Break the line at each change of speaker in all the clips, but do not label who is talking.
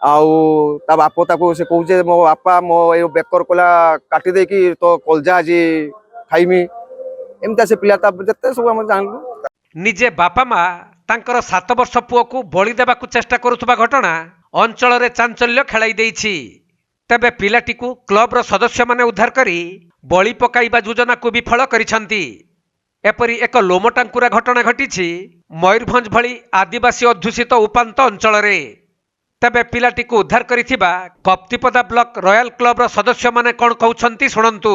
आउ ता बाप ताको से कहूचे मो बापा मो ए बेकर कोला काटी दे कि तो कलजा आज खाइमी एमता से पिला जते सब हम जानलु।
निजे बापा माँ तांकर 7 वर्ष पुओ को बलि देबाकू चेष्टा करुवा घटना अंचल रे चांचल्य खेलाई देइछि। तेबे पिलाटी को क्लब सदस्य माने उद्धार करी बलि पकाइबा योजना को विफल करिसंती। एपरी एक लोमटांकुरा घटना घटिछि मयूरभंज भली आदिवासी अध्युषित उपांत अंचल रे। तेबे पिलाटी को उद्धार करिथिबा कप्तिपदा ब्लॉक रॉयल क्लब सदस्य माने कोन कहउछंती सुनंतु।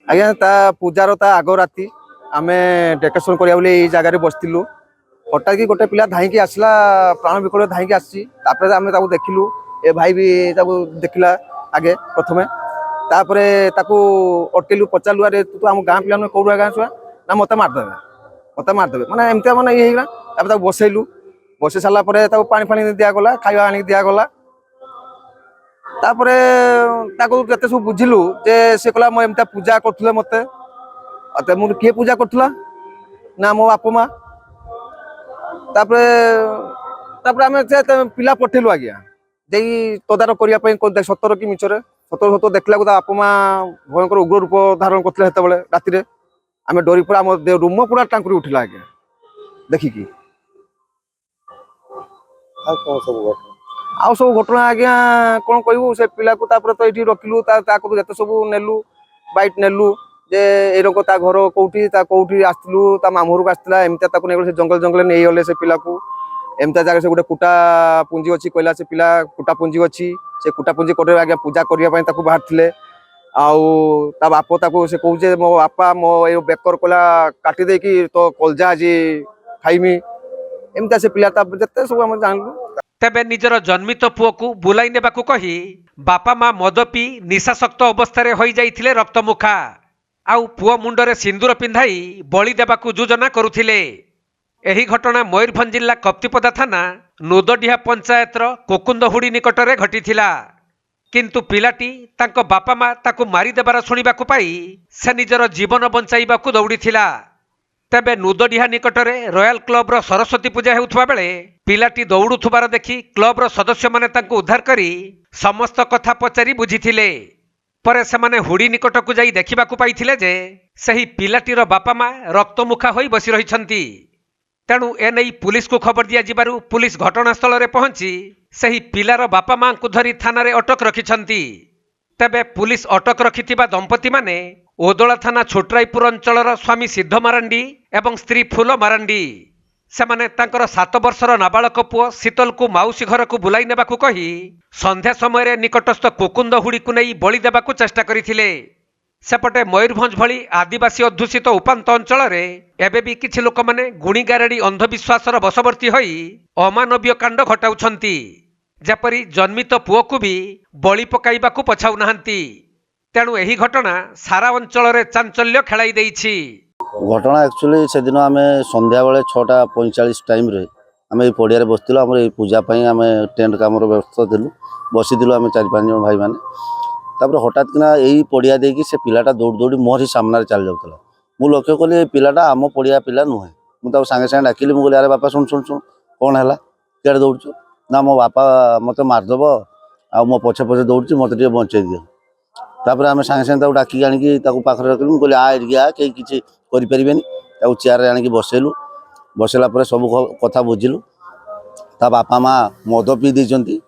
आज्ञा ता पूजार ता आगो राती आमे डेकोरेशन करिया बोले एई जगह रे बसतिलु। हठात कि गोटे पिला धाई के आसला प्राण विकल धाई के आसी तापर आमे ताको देखिलु ए भाई भी ताको देखिला आगे प्रथमे तापरे ताको अटकेलु पचालु अरे तू हम गां पिला न कोरुआ गां छुआ ना मते मार देबे माने एमतिया माने ये हिला तापर ताको बसैलु बसे साला परे ताको पानी फानी दिया गला खाइबा आनी दिया गला तापरे ताको केते सब बुझिलु जे से कला म एमता पूजा करथुले मते अते मु के पूजा करथुला ना मो बाप मां तापरे तापरे आमे से पिला पठेलु आज्ञा जेई तदारक करिया पई को सतर कि मिचरे सतर देखला को बाप मां भयंकर उग्र रूप धारण करथले हेते बेले राति रे आमे डरी पड़ा हम रूम पूरा टांकुरी उठिला आज्ञा देखि की आ सब घटना आज्ञा कोन कहबू से पिला को तापर तो एठी रखिलु ताको जते सब नेलु बाइट नेलु जे ए रंग ता घर कोठी आस्तिलु ता मामूर को आस्तिला एमता ताको नेगले से जंगल नै गले से पिला को एमता जगह से गोटे कुटा पुंजी अछि कहला से पिला कुटा पुंजी अछि से कुटा पुंजी कोटे आज्ञा पूजा करिया पई ताको बाहरथिले आउ ता बाप ताको से कहूचे मो बापा मो ए बेकर कोला काटी दे कि तो कलजा आज खाइमी एमता से पिला जते सब हम जानलु।
तेबे निजर जन्मित पुओ को बुलाई नेबाकू कही बापा माँ मद पी निशाशक्त अवस्था होई जाइथिले रक्तमुखा आउ पुओ मुंडरे सिंदूर पिंधाई बलि देबाकू योजना करुथिले। एही घटना मयूरभंज जिला कप्तिपदा थाना नोदडीहा पंचायत कोकुंदहुड़ी निकटरे घटिथिला। किंतु पिलाटी तांको बापा माँ ताकू मारी देबार शुणिबाकू पाई से निजर जीवन बंचाइबाकू दौड़ीथिला। तेबे नोदडीहा निकटरे रॉयल क्लब सरस्वती पूजा हेउथबा बेले पिलाटी दौड़ुथुबार देखि क्लब सदस्य माने तांको उद्धार करी समस्त कथा पचारि बुझिथिले। परे सेमाने हुड़ी निकट को जाई देखिबाकू पाइथिले जे सही पिलाटीर बापा माँ रक्तमुखा होई बसी रहिछंती। तेणु एनै पुलिस को खबर दिया जिबारु पुलिस घटनास्थल रे पहुंची सही पिलार बापा माँ को धरी थाना रे अटक रखिछंती। तेबे पुलिस अटक रखिथिबा दंपति माने ओदला थाना छोटरायपुर अंचलर स्वामी सिद्ध मारांडी एवं स्त्री फूल मारांडी सेमाने तांकर 7 वर्षर नाबालक पुओ शीतल को माउसी घर को बुलाई नेबाकू कही संध्या समय निकटस्थ कोकुंदहुड़ी को नहीं बलि देबाकू चेष्टा करिथिले। सेपटे मयूरभंज भली आदिवासी अध्युषित उपांत अंचल रे एबे भी किछि लोक माने गुणीगारेडी अंधविश्वासर बशवर्ती होई अमानवीय कांड घटाउछंती। जेपरी जन्मित पुओ को भी बलि पकाइबाकू पछाउ नाहंती। तेणु एही घटना सारा अंचल रे चांचल्य खेलाई देइछि।
घटना एक्चुअली से दिन आम संध्या बेले 6:45 टाइम रे आम ये पड़िया बसलु आम पूजा आम टेंट काम व्यवस्था थी बसी आम 4-5 जन भाई मैंने तापर हठात किना यही पड़िया देकी से पिलाटा दौड़ दौड़ी मोहरी सामने चल जाऊला। मु लक्ष्य कली पिलाटा आम पड़िया पिला नुहे मुझे सागे सागे डाकिली मुझे अरे बापा शुण शुण शुण कौन है क्या दौड़ू ना मो बापा मत मारदेव आ मो पछे पछे दौड़ी मत बचे दियो। तापर आम सागे सागे डाकी आणिकी पाखे रखिलु मुझे आ एडिकी आ कहीं किसी करें चेयर आणिकी बसैलु बसैला सब कथा बुझिलु। ता बापा माँ मद पी देइचंती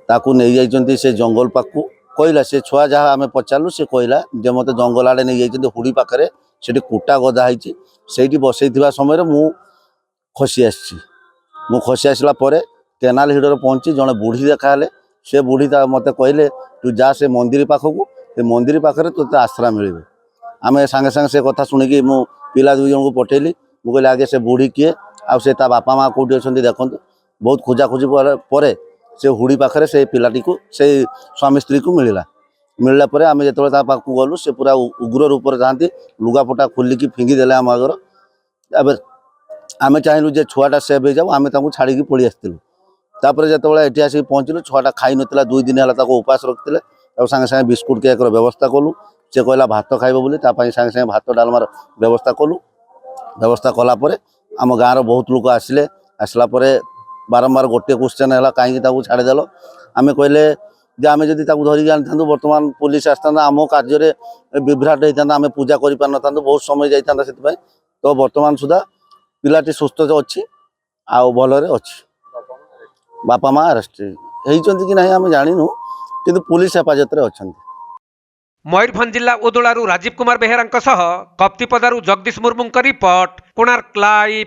ताकू नहीं जाइचंती से जंगल पाखु कहला से छुआ जहाँ आम पचारू से कहला जे मत जंगल आड़े नहीं जाइचंती हुड़ी पाखे से कुटा गदा होती से बसई समय मु खसी आसला केनाल हिड़े पहुँची जड़े बुढ़ी देखा से बुढ़ी मत कहले तू जा से मंदिर पाखक से मंदिर पाखे तो आश्रा मिले आम सांगे सांगे से कथा शुणिकी मु पिला 2 जन को पठेली मुझे कहली आगे से बुढ़ी किए आसे बापा माँ कौटी अच्छा देखो बहुत खोजाखोजी पर से हुड़ी पाखे से पिलाटी को से स्वामी स्त्री को मिलला पर आम जो गलु से पूरा उग्र रूप से जाती लुगापटा खोलिकी फिंगी देले आम आगर अब आम चाहलु जे छुआटा सेव हो जाऊ आम छाड़ी पड़ी आसलु। तापर जो ये आसिक पहुँचलु छुआटा खाई नाला 2 दिन है उपास रखते सागे सागे बिस्कुट केक व्यवस्था कलु से कहला भात खाइब बोली सागे सागे भात डालमार व्यवस्था कलु। व्यवस्था कलापर आम गाँव बहुत लोक आसिले आसला बारंबार गोटे क्वेश्चन है कहीं छाड़देल आम कहले जे आम जदि धरिकी आनी बर्तमान पुलिस आसता आम कार्य विभ्राट होता आम पूजा कर पार न बहुत समय जाता से तो बर्तमान सुधा पिलाटी सुस्थ अच्छी आ भलरे अच्छी बापा माँ अरेस्ट होती कि नहीं आम जानू किंतु पुलिस हेफाजत रे अच्छा।
मयूरभंज जिला उदुलारू राजीव कुमार बेहेरा कप्तिपदारू जगदीश मुर्मू रिपोर्ट कोणार्क लाइव।